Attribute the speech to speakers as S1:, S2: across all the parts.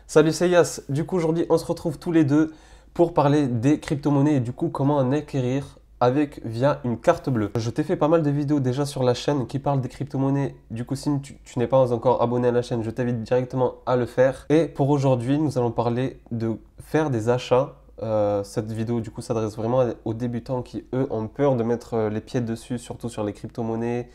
S1: Salut, c'est Yas. Du coup, aujourd'hui, on se retrouve tous les deux pour parler des crypto-monnaies et du coup, comment en acquérir via une carte bleue. Je t'ai fait pas mal de vidéos déjà sur la chaîne qui parlent des crypto-monnaies. Du coup, si tu n'es pas encore abonné à la chaîne, je t'invite directement à le faire. Et pour aujourd'hui, nous allons parler de faire des achats. Cette vidéo, du coup, s'adresse vraiment aux débutants qui, eux, ont peur de mettre les pieds dessus, surtout sur les crypto-monnaies.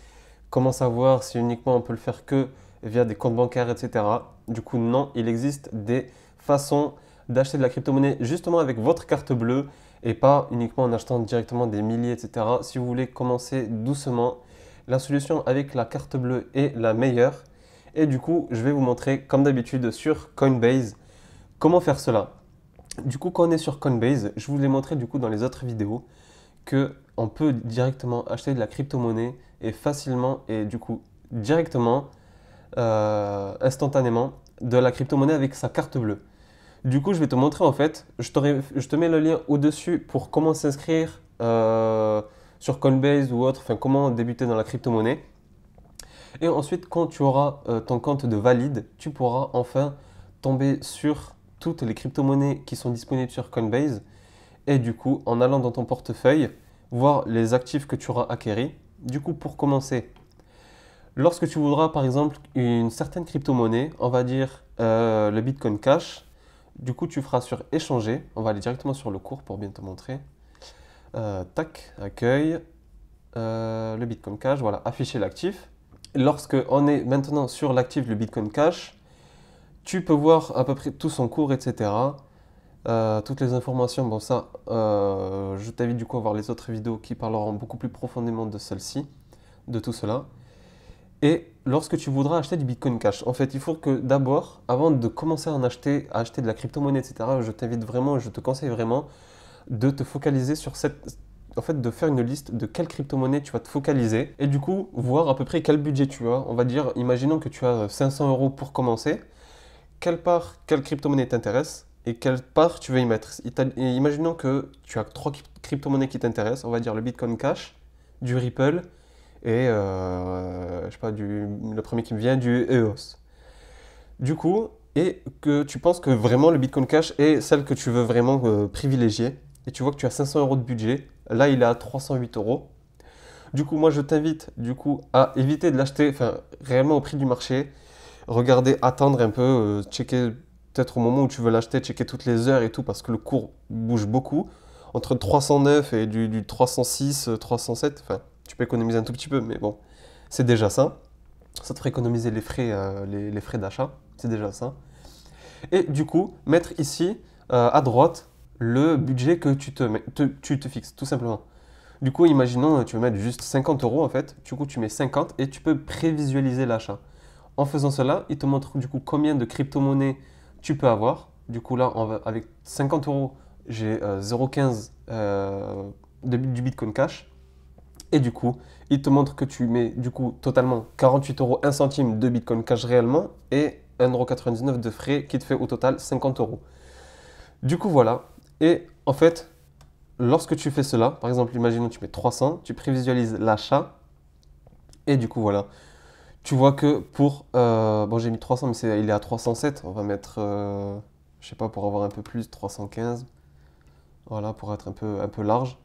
S1: Comment savoir si uniquement on peut le faire que via des comptes bancaires, etc. Du coup, non, il existe des façons d'acheter de la crypto-monnaie justement avec votre carte bleue et pas uniquement en achetant directement des milliers, etc. Si vous voulez commencer doucement, la solution avec la carte bleue est la meilleure. Et du coup, je vais vous montrer, comme d'habitude, sur Coinbase, comment faire cela. Du coup, quand on est sur Coinbase, je vous l'ai montré du coup dans les autres vidéos que on peut directement acheter de la crypto-monnaie et facilement et du coup directement, instantanément, de la crypto-monnaie avec sa carte bleue. Du coup, je vais te montrer en fait, je te mets le lien au-dessus pour comment s'inscrire sur Coinbase ou autre, enfin comment débuter dans la crypto-monnaie. Et ensuite, quand tu auras ton compte de valide, tu pourras enfin tomber sur toutes les crypto-monnaies qui sont disponibles sur Coinbase. Et du coup, en allant dans ton portefeuille, voir les actifs que tu auras acquéris. Du coup, pour commencer, lorsque tu voudras par exemple une certaine crypto-monnaie, on va dire le Bitcoin Cash, du coup, tu feras sur échanger. On va aller directement sur le cours pour bien te montrer. Tac, accueil, le Bitcoin Cash, voilà, afficher l'actif. Lorsque on est maintenant sur l'actif, le Bitcoin Cash, tu peux voir à peu près tout son cours, etc. Toutes les informations, bon ça, je t'invite du coup à voir les autres vidéos qui parleront beaucoup plus profondément de celle-ci, de tout cela. Et lorsque tu voudras acheter du Bitcoin Cash, en fait, il faut que d'abord, avant de commencer à acheter de la crypto-monnaie, etc., je t'invite vraiment, je te conseille vraiment de te focaliser sur en fait, de faire une liste de quelle crypto-monnaie tu vas te focaliser et du coup, voir à peu près quel budget tu as. On va dire, imaginons que tu as 500 euros pour commencer. Quelle crypto-monnaie t'intéresse et quelle part tu veux y mettre. Et imaginons que tu as trois crypto-monnaies qui t'intéressent, on va dire le Bitcoin Cash, du Ripple et je sais pas, le premier qui me vient, du EOS. Du coup, et que tu penses que vraiment le Bitcoin Cash est celle que tu veux vraiment privilégier, et tu vois que tu as 500 euros de budget, là il est à 308 euros. Du coup, moi je t'invite du coup à éviter de l'acheter enfin, réellement au prix du marché, regarder, attendre un peu, checker peut-être au moment où tu veux l'acheter, checker toutes les heures et tout, parce que le cours bouge beaucoup. Entre 309 et du 306, 307, enfin, tu peux économiser un tout petit peu, mais bon, c'est déjà ça. Ça te ferait économiser les frais d'achat, c'est déjà ça. Et du coup, mettre ici, à droite, le budget que tu te fixes, tout simplement. Du coup, imaginons, tu veux mettre juste 50 euros en fait. Du coup, tu mets 50 et tu peux prévisualiser l'achat. En faisant cela, il te montre du coup combien de crypto-monnaies tu peux avoir. Du coup, là, avec 50 euros, j'ai 0,15 du Bitcoin Cash. Et du coup, il te montre que tu mets du coup totalement 48 euros 1 centime de Bitcoin Cash réellement et 1,99 € de frais qui te fait au total 50 euros. Du coup, voilà. Et en fait, lorsque tu fais cela, par exemple, imaginons que tu mets 300, tu prévisualises l'achat et du coup, voilà. Tu vois que bon, j'ai mis 300, mais il est à 307. On va mettre, je sais pas, pour avoir un peu plus, 315. Voilà, pour être un peu large.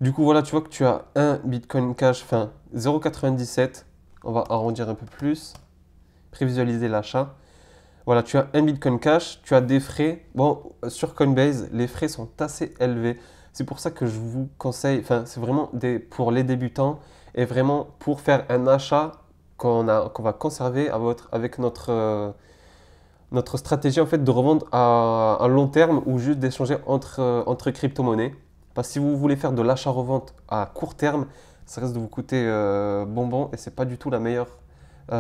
S1: Du coup, voilà, tu vois que tu as un Bitcoin Cash, enfin 0,97. On va arrondir un peu plus, prévisualiser l'achat. Voilà, tu as un Bitcoin Cash, tu as des frais. Bon, sur Coinbase, les frais sont assez élevés. C'est pour ça que je vous conseille, enfin, c'est vraiment pour les débutants et vraiment pour faire un achat qu'on va conserver avec notre stratégie en fait de revendre à long terme ou juste d'échanger entre crypto-monnaies. Parce que si vous voulez faire de l'achat-revente à court terme, ça risque de vous coûter bonbon et c'est pas du tout la meilleure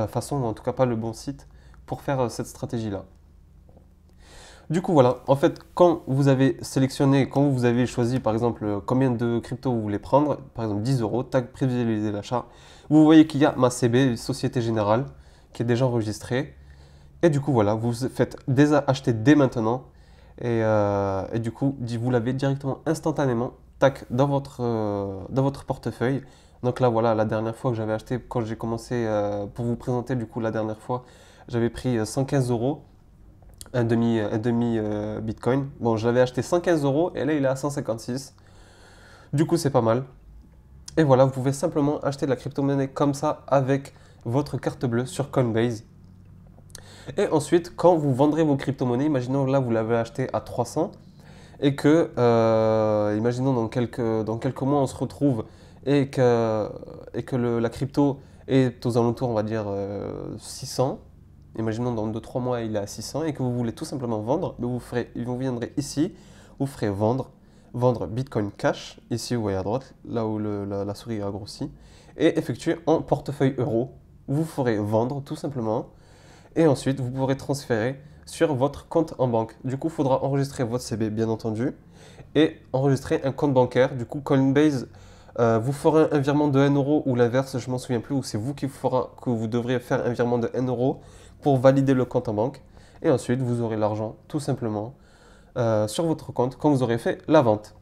S1: façon, ou en tout cas pas le bon site pour faire cette stratégie-là. Du coup, voilà, en fait, quand vous avez sélectionné, quand vous avez choisi par exemple combien de crypto vous voulez prendre, par exemple 10 euros, tac, prévisualiser l'achat, vous voyez qu'il y a ma CB, Société Générale, qui est déjà enregistrée. Et du coup, voilà, vous faites acheter dès maintenant. Et du coup, vous l'avez directement instantanément, tac, dans votre portefeuille. Donc là, voilà, la dernière fois que j'avais acheté, quand j'ai commencé pour vous présenter, du coup, la dernière fois, j'avais pris 115 euros. un demi Bitcoin. Bon, je l'avais acheté 115 euros et là il est à 156. Du coup, c'est pas mal. Et voilà, vous pouvez simplement acheter de la crypto-monnaie comme ça avec votre carte bleue sur Coinbase. Et ensuite, quand vous vendrez vos crypto-monnaies, imaginons là vous l'avez acheté à 300 et que, imaginons dans quelques mois on se retrouve et que la crypto est aux alentours, on va dire, 600. Imaginons dans 2-3 mois il est à 600 et que vous voulez tout simplement vendre, vous viendrez ici, vous ferez vendre Bitcoin Cash, ici vous voyez à droite, là où la souris a grossi, et effectuer en portefeuille euro. Vous ferez vendre tout simplement et ensuite vous pourrez transférer sur votre compte en banque. Du coup, il faudra enregistrer votre CB bien entendu et enregistrer un compte bancaire. Du coup, Coinbase vous fera un virement de 1 euro ou l'inverse, je m'en souviens plus, ou c'est vous que vous devrez faire un virement de 1 euro pour valider le compte en banque. Et ensuite, vous aurez l'argent tout simplement sur votre compte quand vous aurez fait la vente.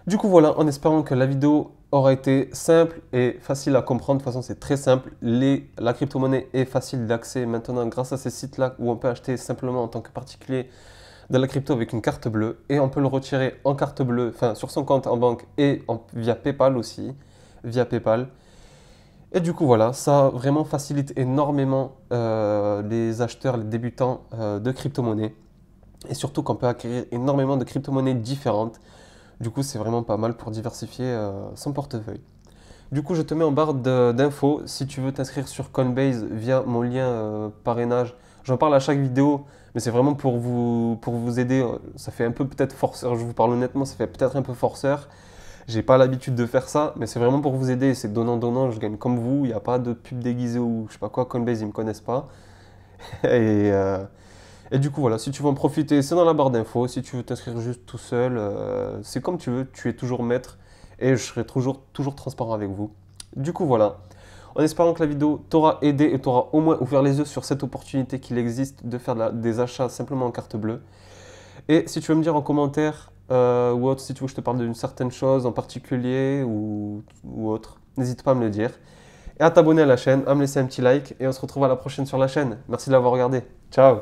S1: Du coup, voilà, en espérant que la vidéo aura été simple et facile à comprendre. De toute façon, c'est très simple. La crypto-monnaie est facile d'accès maintenant grâce à ces sites-là où on peut acheter simplement en tant que particulier de la crypto avec une carte bleue et on peut le retirer en carte bleue, enfin sur son compte en banque et via PayPal aussi, via PayPal. Et du coup, voilà, ça vraiment facilite énormément les acheteurs, les débutants de crypto-monnaie. Et surtout qu'on peut acquérir énormément de crypto-monnaies différentes. Du coup, c'est vraiment pas mal pour diversifier son portefeuille. Du coup, je te mets en barre d'infos si tu veux t'inscrire sur Coinbase via mon lien parrainage. J'en parle à chaque vidéo, mais c'est vraiment pour vous aider. Ça fait un peu peut-être forceur, je vous parle honnêtement, ça fait peut-être un peu forceur. J'ai pas l'habitude de faire ça, mais c'est vraiment pour vous aider. C'est donnant-donnant, je gagne comme vous. Il n'y a pas de pub déguisée ou je sais pas quoi. Coinbase, ils me connaissent pas. Et, euh, et du coup, voilà, si tu veux en profiter, c'est dans la barre d'infos. Si tu veux t'inscrire juste tout seul, c'est comme tu veux. Tu es toujours maître et je serai toujours transparent avec vous. Du coup, voilà. En espérant que la vidéo t'aura aidé et t'aura au moins ouvert les yeux sur cette opportunité qu'il existe de faire des achats simplement en carte bleue. Et si tu veux me dire en commentaire ou autre, si tu veux que je te parle d'une certaine chose en particulier ou autre, n'hésite pas à me le dire. Et à t'abonner à la chaîne, à me laisser un petit like et on se retrouve à la prochaine sur la chaîne. Merci de l'avoir regardé. Ciao!